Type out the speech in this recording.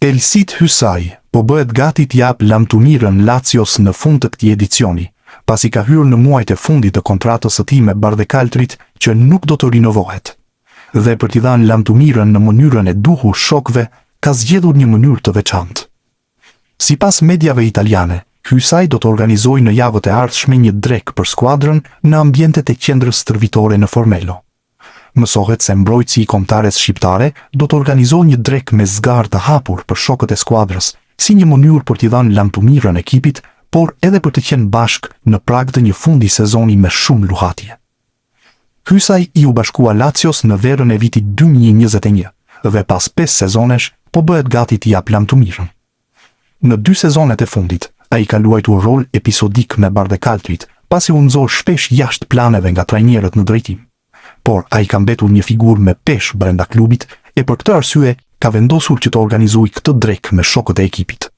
Elsit Hysaj po bëhet gati t'jap lamtumirën Lazios në fund të këtij edicioni, pasi ka hyrë në muajt e fundit të kontratës së tij me Bardecaltrit që nuk do të rinovohet. Dhe për t'i dhënë lamtumirën në mënyrën e duhur shokëve, ka zgjedhur një mënyrë të veçantë. Sipas mediave italiane, Hysaj do të organizojë në javët e ardhshme një drek për skuadrën në ambientet e qendrës stërvitore në Formello. Mësohet se mbrojtësi i kombëtares shqiptare do të organizojë një drek me zgarë të hapur për shokët e skuadrës, si një mënyrë për t'i dhënë lamtumirën ekipit, por edhe për të qenë bashkë në prag të një fundi sezoni me shumë luhatje. Hysaj i u bashkua Lazios në verën e vitit 2021 dhe pas 5 sezonesh po bëhet gati t'i jap lamtumirën. Në 2 sezonet e fundit, ai ka luajtur rol episodik me Bardecaltrit, pasi u nxor shpesh jashtë planeve nga trajnerët në drejtim. Por ai ka mbetur një figurë me peshë brenda klubit e për këtë arsye ka vendosur që të organizojë këtë drek me shokët e ekipit.